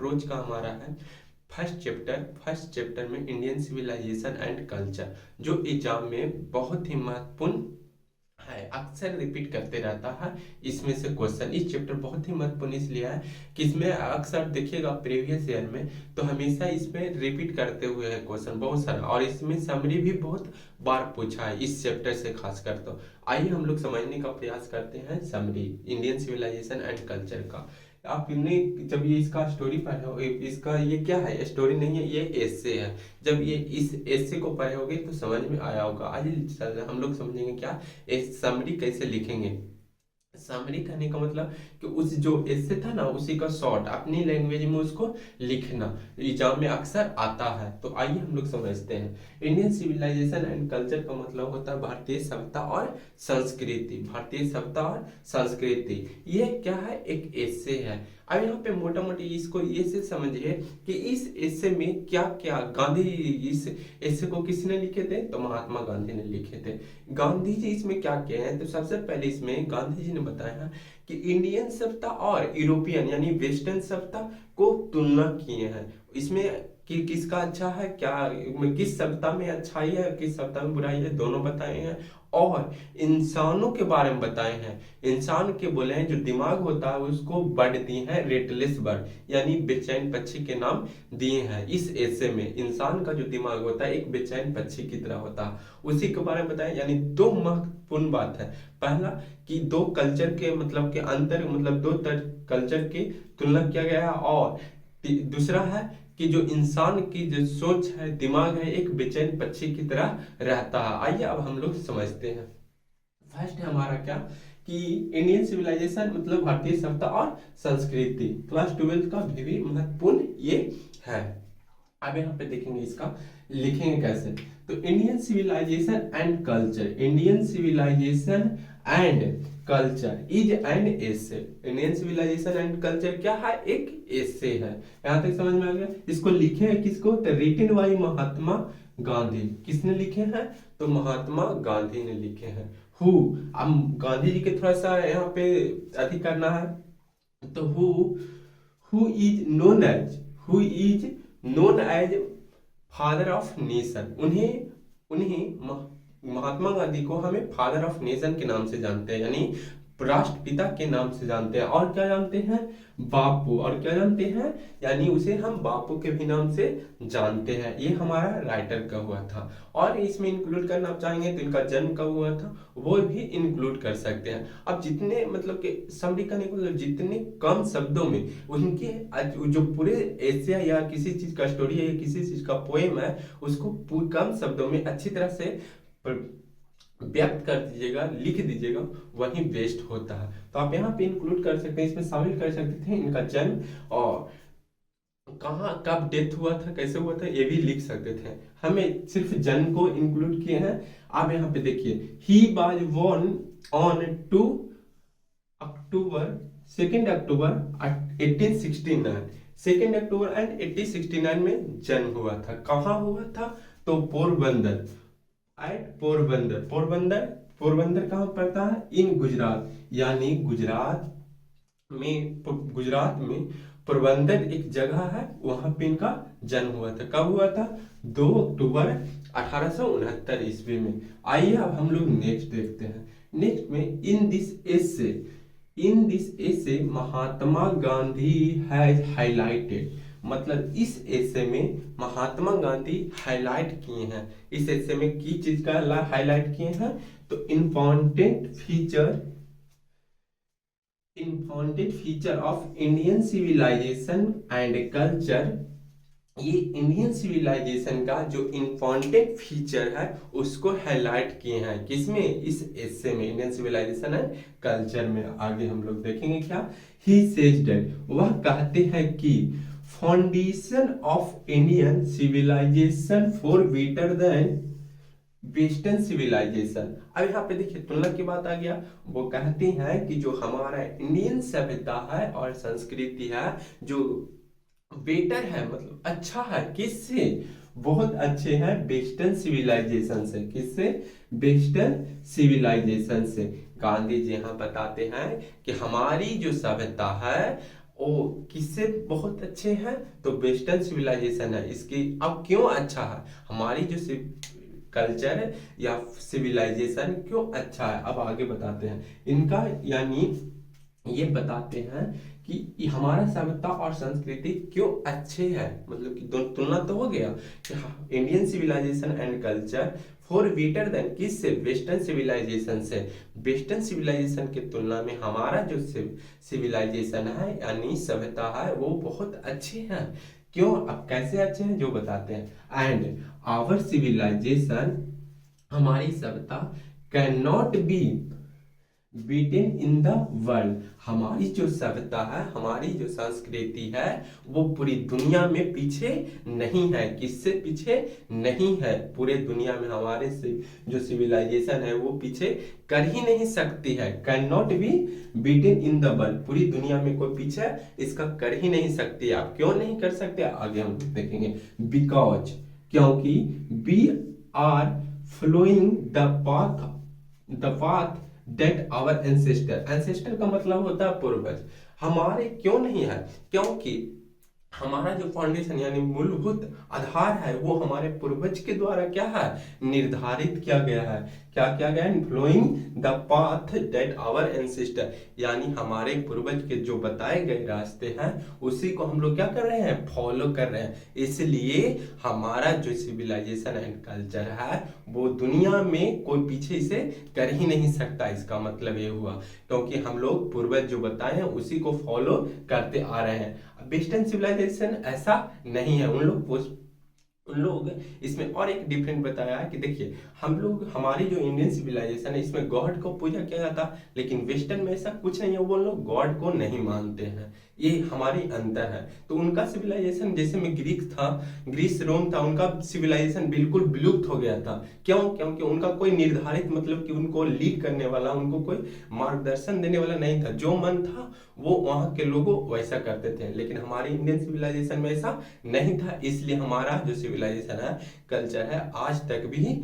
रोज का हमारा है फर्स्ट चैप्टर में इंडियन सिविलाइजेशन एंड कल्चर, जो एग्जाम में बहुत ही महत्वपूर्ण है, अक्सर रिपीट करते रहता है। इसमें से क्वेश्चन इस चैप्टर बहुत ही महत्वपूर्ण इसलिए है कि इसमें अक्सर देखिएगा प्रीवियस ईयर में तो हमेशा इसमें रिपीट करते हुए है क्वेश्चन बहुत सारा, और इसमें समरी भी बहुत बार पूछा है इस चैप्टर से खासकर। तो आइए हम लोग समझने का प्रयास करते हैं summary Indian civilisation and culture का। आपने जब ये इसका स्टोरी पढ़े हो, इसका ये क्या है, स्टोरी नहीं है, ये एस्से है। जब ये इस एस्से को पढ़े होगे तो समझ में आया होगा। आइए हम लोग समझेंगे क्या समरी कैसे लिखेंगे। समरी कहने का मतलब कि उस जो एस्से था ना उसी का शॉर्ट अपनी लैंग्वेज में उसको लिखना एग्जाम में अक्सर आता है। तो आइए हम लोग समझते हैं। इंडियन सिविलाइजेशन एंड कल्चर का मतलब होता है भारतीय सभ्यता और संस्कृति। भारतीय सभ्यता और संस्कृति ये क्या है, एक एस्से है। अब यहाँ पे मोटा मोटी इसको ये से समझिए कि इस एस्से में क्या क्या गांधी, इस एस्से को किसने लिखे थे, तो महात्मा गांधी ने लिखे थे। गांधी जी इसमें क्या किए हैं, तो सबसे पहले इसमें गांधी जी ने बताया कि इंडियन सभ्यता और यूरोपियन यानी वेस्टर्न सभ्यता को तुलना किए हैं। इसमें कि किसका अच्छा है, क्या किस सभ्यता में अच्छाई है किस सभ्यता में बुराई है, दोनों बताए हैं। और इंसानों के बारे में बताए हैं। इंसान के बोले हैं जो दिमाग होता है उसको बर्ड दिए हैं, रेटलेस बर्ड यानी बेचैन पक्षी के नाम दिए हैं। इस ऐसे में इंसान का जो दिमाग होता है एक बेचैन पक्षी की तरह होता है, उसी के बारे में बताया। यानी दो महत्वपूर्ण बात है। पहला कि दो कल्चर के मतलब के अंतर मतलब दो कल्चर की तुलना किया गया है, और दूसरा है कि जो इंसान की जो सोच है दिमाग है एक बेचैन पक्षी की तरह रहता है। आइए अब हम लोग समझते हैं। फर्स्ट है हमारा क्या कि इंडियन सिविलाइजेशन मतलब भारतीय सभ्यता और संस्कृति, क्लास 12 का भी महत्वपूर्ण ये है। अब यहाँ पे देखेंगे इसका लिखेंगे कैसे। तो Indian civilisation and culture, Indian civilisation and culture is an essay. Indian civilisation and culture क्या है, एक एसे है। यहाँ तक समझ में आ गया। इसको लिखे हैं किसको, तो रिटन बाय महात्मा गांधी। किसने लिखे हैं, तो महात्मा गांधी ने लिखे हैं। हु, अब गांधी जी के थोड़ा सा यहाँ पे अधिक करना है। तो who is known as, who is known as father of nation. उन्हें उन्हें महात्मा गांधी को हमें फादर ऑफ नेशन के नाम से जानते हैं, यानी राष्ट्रपिता के नाम से जानते हैं। और क्या जानते हैं, बापू। और क्या जानते हैं, यानी उसे हम बापू के भी नाम से जानते हैं। ये हमारा राइटर का हुआ था। और इसमें इंक्लूड करना आप चाहेंगे तो इनका जन्म कब हुआ था वो भी इंक्लूड कर सकते हैं। अब जितने मतलब कि समरी करने को मतलब जितने कम शब्दों में उनके जो पूरे एशिया या किसी चीज का स्टोरी है या किसी चीज का पोएम है उसको कम शब्दों में अच्छी तरह से व्यक्त कर दीजिएगा, लिख दीजिएगा, वही बेस्ट होता है। तो आप यहाँ पे इंक्लूड कर सकते हैं, इसमें शामिल कर सकते थे इनका जन्म और कहाँ कब डेथ हुआ था कैसे हुआ था ये भी लिख सकते थे। हमें सिर्फ जन्म को इंक्लूड किए हैं। आप यहाँ पे देखिए he was born on 2 October 2 October 1869। 2 October and 1869 में जन्म हुआ था। कहाँ हुआ था, तो पोरबंदर, एट पोरबंदर। पोरबंदर पोरबंदर कहाँ पड़ता है, इन गुजरात, यानी गुजरात में पोरबंदर एक जगह है, वहां पे इनका जन्म हुआ था। कब हुआ था, 2 अक्टूबर 1869 ईस्वी में। आइए अब हम लोग नेक्स्ट देखते हैं। नेक्स्ट में in this essay Mahatma Gandhi has highlighted, मतलब इस एसे में महात्मा गांधी हाईलाइट किए हैं। इस एसे में की चीज का हाईलाइट किए हैं, तो important feature of Indian civilisation and culture. ये इंडियन सिविलाइजेशन का जो इम्पोर्टेंट फीचर है उसको हाईलाइट किए हैं, किसमें, इस एसे में, इंडियन सिविलाइजेशन एंड कल्चर में। आगे हम लोग देखेंगे क्या, ही सेज दैट, वह कहते हैं कि foundation of Indian civilisation for better than western civilisation. अब यहाँ पे देखिए तुलना की बात आ गया। वो कहते हैं कि जो हमारा इंडियन सभ्यता है और संस्कृति है जो बेटर है मतलब अच्छा है, किससे, बहुत अच्छे हैं वेस्टर्न सिविलाइजेशन से। किससे, वेस्टर्न सिविलाइजेशन से। गांधी जी यहाँ बताते हैं कि हमारी जो सभ्यता है ओ किससे बहुत अच्छे हैं? तो वेस्टर्न सिविलाइजेशन है इसकी। अब क्यों अच्छा है हमारी जो कल्चर या सिविलाइजेशन क्यों अच्छा है, अब आगे बताते हैं इनका, यानी ये बताते हैं कि ये हमारा सभ्यता और संस्कृति क्यों अच्छे है। मतलब कि तुलना तो हो गया कि Indian civilisation and culture for better than किससे? वेस्टर्न सिविलाइजेशन से। वेस्टर्न सिविलाइजेशन की तुलना में हमारा जो सिविलाइजेशन है यानी सभ्यता है वो बहुत अच्छे हैं। क्यों? अब कैसे अच्छे हैं जो बताते हैं। एंड आवर सिविलाइजेशन, हमारी सभ्यता can not be beaten in the world, हमारी जो सभ्यता है हमारी जो संस्कृति है वो पूरी दुनिया में पीछे नहीं है। किससे पीछे नहीं है? पूरे दुनिया में हमारे से जो सिविलाइजेशन है वो पीछे कर ही नहीं सकती है। Can not be beaten in the world, पूरी दुनिया में कोई पीछे इसका कर ही नहीं सकती। आप क्यों नहीं कर सकते आगे हम देखेंगे। बिकॉज, क्योंकि we are following the path that our ancestor का मतलब होता है पूर्वज। हमारे क्यों नहीं है? क्योंकि हमारा जो फाउंडेशन यानी मूलभूत आधार है वो हमारे पूर्वज के द्वारा क्या है? निर्धारित किया गया है। क्या किया गया है? Following the path that our ancestor, यानी हमारे पूर्वज के जो बताए गए रास्ते हैं उसी को हम लोग क्या कर रहे हैं? फॉलो कर रहे हैं। इसलिए हमारा जो सिविलाइजेशन एंड कल्चर है वो दुनिया में कोई पीछे इसे कर ही नहीं सकता। इसका मतलब ये हुआ क्योंकि हम लोग पूर्वज जो बताए हैं उसी को फॉलो करते आ रहे हैं। वेस्टर्न सिविलाइजेशन ऐसा नहीं है। उन लोग इसमें और एक डिफरेंट बताया है कि देखिए हम लोग, हमारी जो इंडियन सिविलाइजेशन है इसमें गॉड को पूजा किया जाता, लेकिन वेस्टर्न में ऐसा कुछ नहीं है। वो लोग गॉड को नहीं मानते हैं। ये हमारी अंतर है। तो उनका सिविलाइजेशन जैसे में ग्रीस रोम था, उनका सिविलाइजेशन बिल्कुल विलुप्त हो गया था। क्यों? क्योंकि उनका कोई निर्धारित, मतलब कि उनको लीड करने वाला, उनको कोई मार्गदर्शन देने वाला नहीं था। जो मन था वो वहां के लोगों वैसा करते थे। लेकिन हमारी इंडियन सिविलाइजेशन में ऐसा नहीं था। इसलिए हमारा जो सिविलाइजेशन है, कल्चर है, आज तक भी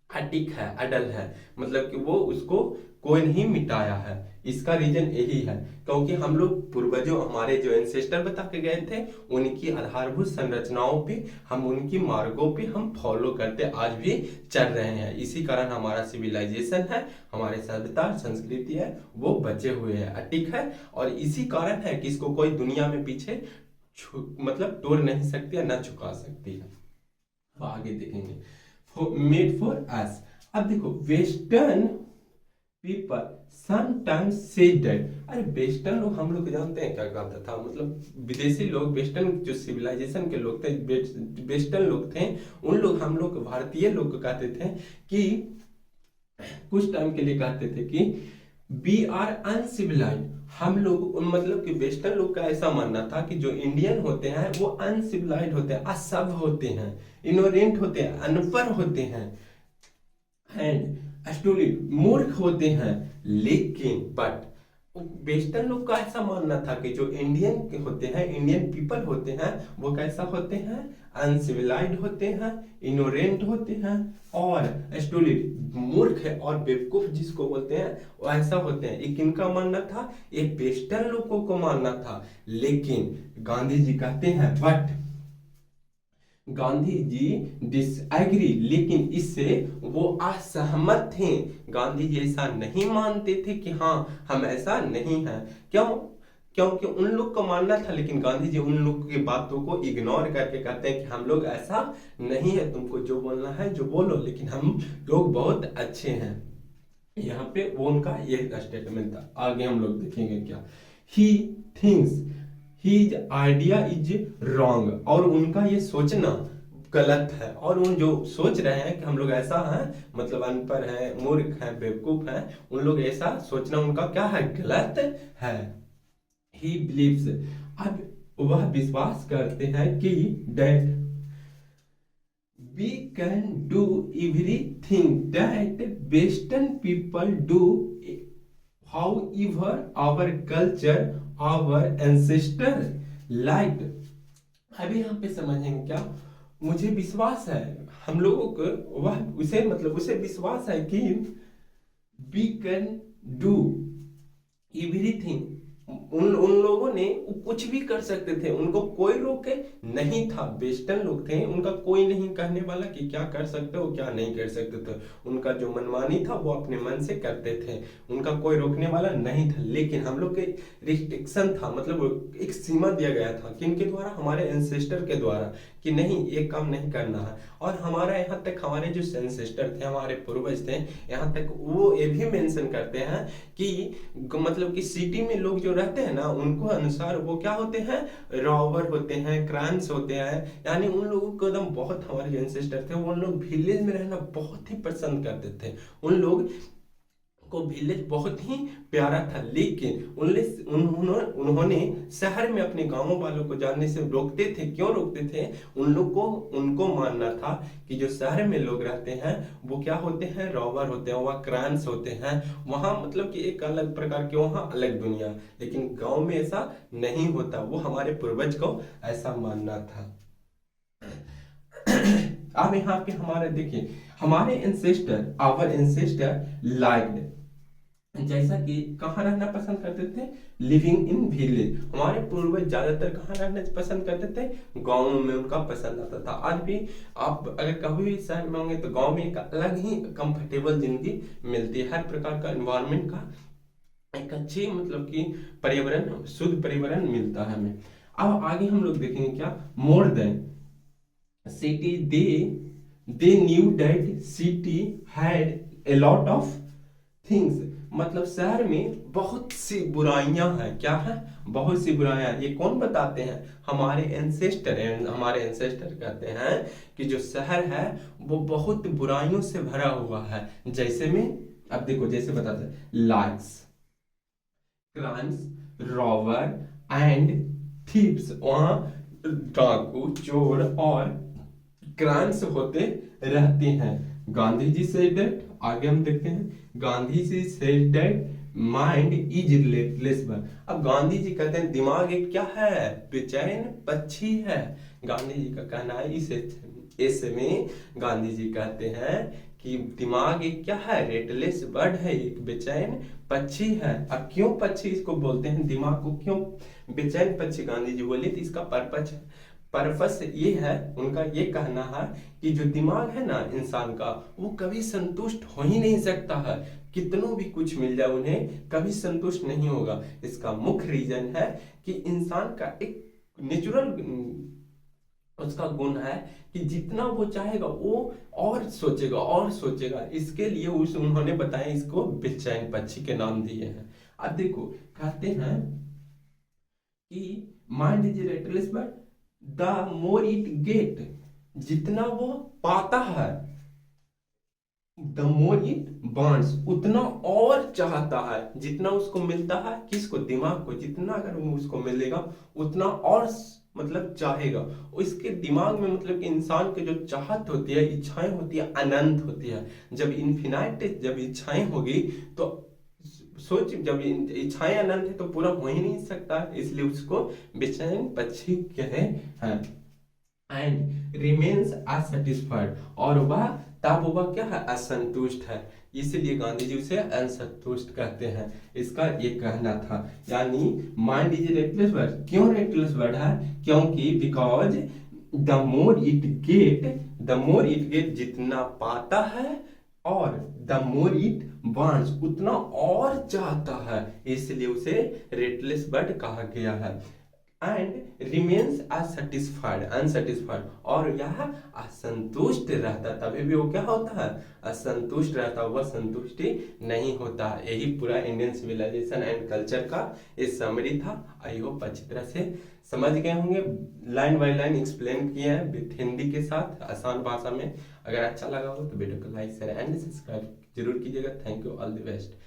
अटिक है, अडल है। मतलब कि वो उसको कोई नहीं मिटाया है। इसका रीजन यही है क्योंकि हम लोग पूर्वजों, हमारे जो एंसेस्टर बता के गए थे उनकी आधारभूत संरचनाओं पे, हम उनकी मार्गों पे हम फॉलो करते आज भी चल रहे हैं। इसी कारण हमारा सिविलाइजेशन है, हमारे सभ्यता संस्कृति है वो बचे हुए है, अटिक है। और इसी कारण है कि इसको कोई दुनिया में पीछे मतलब तोड़ नहीं सकती है, ना झुका सकती है। अब आगे देखेंगे मेड फॉर अस। अब देखो western people sometimes say that, अरे वेस्टर्न लोग, हम लोग जानते हैं क्या कहता था, मतलब विदेशी लोग, वेस्टर्न जो सिविलाइजेशन के लोग थे, वेस्टर्न लोग थे, उन लोग हम लोग भारतीय लोग को कहते थे कि कुछ टाइम के लिए कहते थे कि वी आर अनसिविलाइज। हम लोग, मतलब कि वेस्टर्न लोग का ऐसा मानना था कि जो इंडियन होते हैं वो अनसिविलाइज होते हैं, असभ्य होते हैं, इनोरेंट होते हैं, अनपढ़ होते हैं एंड स्टूपिड, मूर्ख होते हैं। लेकिन बट वेस्टर्न लोग का ऐसा मानना था कि जो इंडियन के होते हैं, इंडियन पीपल होते हैं, वो कैसा होते हैं? अनसिविलाइज होते हैं, इनोरेंट होते हैं और स्टूपिड, मूर्ख है और बेवकूफ जिसको बोलते हैं वो ऐसा होते हैं। ये किनका मानना था? ये वेस्टर्न लोगों को मानना था। लेकिन गांधी जी कहते हैं, बट गांधी जी डिसएग्री, लेकिन इससे वो असहमत थे। गांधी जी ऐसा नहीं मानते थे कि हाँ हम ऐसा नहीं है। क्यों? क्योंकि उन लोग को मानना था, लेकिन गांधी जी उन लोग की बातों को इग्नोर करके कहते हैं कि हम लोग ऐसा नहीं है, तुमको जो बोलना है जो बोलो, लेकिन हम लोग बहुत अच्छे हैं। यहाँ पे वो उनका ये स्टेटमेंट था। आगे हम लोग देखेंगे क्या। He thinks his idea is wrong, और उनका ये सोचना गलत है। और उन जो सोच रहे हैं कि हम लोग ऐसा हैं, मतलब अनपढ़ हैं, मूर्ख हैं, बेवकूफ हैं, उन लोग ऐसा सोचना उनका क्या है? गलत है। ही बिलीव्स, अब वह विश्वास करते हैं कि that we can do everything that western people do, however our culture, our ancestor liked। अभी यहाँ पे समझेंगे क्या। मुझे विश्वास है, हम लोगों को वह उसे, मतलब उसे विश्वास है कि we can do everything उन उन लोगों ने कुछ भी कर सकते थे, उनको कोई रोके नहीं था। वेस्टर्न लोग थे, उनका कोई नहीं कहने वाला कि क्या कर सकते हो क्या नहीं कर सकते थे। उनका जो मनमानी था वो अपने मन से करते थे, उनका कोई रोकने वाला नहीं था। लेकिन हम लोग के रिस्ट्रिक्शन था, मतलब एक सीमा दिया गया था किनके द्वारा, हमारे एंसेस्टर के द्वारा, कि नहीं ये काम नहीं करना है। और हमारा यहाँ तक हमारे जो एंसेस्टर थे, हमारे पूर्वज थे, यहाँ तक वो ये भी मेंशन करते हैं कि मतलब कि सिटी में लोग जो रहते हैं ना, उनको अनुसार वो क्या होते हैं, रॉबर होते हैं, क्राइम्स होते हैं। यानी उन लोगों को एकदम बहुत, हमारे जो एंसेस्टर थे वो लोग विलेज में रहना बहुत ही पसंद करते थे। उन लोग को विलेज बहुत ही प्यारा था। लेकिन उन्होंने शहर में अपने गांव वालों को जाने से रोकते थे। क्यों रोकते थे, उन लोग को, उनको मानना था कि जो शहर में लोग रहते हैं वो क्या होते हैं, रॉबर होते हैं, वह क्राइम्स होते हैं, वहां मतलब कि एक अलग प्रकार के, वहां अलग दुनिया। लेकिन गांव में ऐसा नहीं होता, वो हमारे पूर्वज को ऐसा मानना था। अब यहाँ पे हमारे देखिए, हमारे एंसेस्टर, आवर एंसेस्टर लाइक्ड, जैसा कि कहाँ रहना पसंद करते थे, लिविंग इन विलेज। हमारे पूर्वज ज्यादातर कहाँ रहना पसंद करते थे, गाँव में उनका पसंद आता था। आज भी आप अगर कभी भी शहर में होंगे तो गाँव में एक अलग ही कंफर्टेबल जिंदगी मिलती है, हर प्रकार का एनवायरनमेंट का एक अच्छी मतलब कि पर्यावरण, शुद्ध पर्यावरण मिलता है हमें। अब आगे हम लोग देखेंगे क्या, more than city, they knew that city had a lot of things. मतलब शहर में बहुत सी बुराइयां हैं। क्या है, बहुत सी बुराइयां। ये कौन बताते हैं, हमारे एंसेस्टर। हमारे एंसेस्टर कहते हैं कि जो शहर है वो बहुत बुराइयों से भरा हुआ है। जैसे में अब देखो, जैसे बताते हैं, likes, crimes, robber and thieves. वहां डाकू, चोर और क्राइम्स होते रहते हैं। गांधी जी से दैट, आगे हम देखते हैं, Gandhi ji say that mind is relational. अब गांधी जी कहते हैं दिमाग एक क्या है, बेचैन पक्षी है। गांधी जी का कहना है, इस में गांधी जी कहते हैं कि दिमाग एक क्या है, रेटलेस बर्ड है, एक बेचैन पक्षी है। अब क्यों पक्षी इसको बोलते हैं, दिमाग को क्यों बेचैन पक्षी गांधी जी बोले, तो इसका पर्पस ये है, उनका ये कहना है कि जो दिमाग है ना इंसान का, वो कभी संतुष्ट हो ही नहीं सकता है। कितनों भी कुछ मिल जाए उन्हें कभी संतुष्ट नहीं होगा। इसका मुख्य रीजन है कि इंसान का एक नेचुरल उसका गुण है कि जितना वो चाहेगा वो और सोचेगा और सोचेगा। इसके लिए उन्होंने बताया, इसको बेचैन पक्षी के नाम दिए हैं। अब देखो, कहते हैं कि mind is restless but the more it get, जितना वो पाता है, द मोर इट वांट्स, उतना और चाहता है। जितना उसको मिलता है, किसको, दिमाग को, जितना अगर उसको मिलेगा उतना और मतलब चाहेगा। इसके दिमाग में मतलब कि इंसान की जो चाहत होती है, इच्छाएं होती है, अनंत होती है। जब इन्फिनाइट, जब इच्छाएं होगी तो सोच, जब इच्छाएं अनंत है तो पूरा हो ही नहीं सकता, इसलिए उसको बेचैन पक्षी कहे हैं। एंड रिमेन्स असैटिस्फाइड, और वह तब वह क्या है, असंतुष्ट है। इसलिए गांधी जी उसे असंतुष्ट कहते हैं, इसका ये कहना था। यानी माइंड इज रेटलेस बर्ड। क्यों रेटलेस बर्ड है, क्योंकि because the more it get, जितना पाता है, और द मोर इट वांट्स, उतना और चाहता है, इसलिए उसे रेटलेस बर्ड कहा गया है। एंड रिमेन्स अनसेटिस्फाइड, और यह असंतुष्ट रहता, तभी भी वो क्या होता है, असंतुष्ट रहता, वह संतुष्टि नहीं होता। यही पूरा इंडियन सिविलाइजेशन एंड कल्चर का इस समरी था। आई होप अच्छी तरह से समझ गए होंगे, लाइन बाय लाइन एक्सप्लेन किए हैं विथ हिंदी के साथ, आसान भाषा में। अगर अच्छा लगा हो तो वीडियो को लाइक शेयर एंड सब्सक्राइब जरूर कीजिएगा। Thank you, all the best.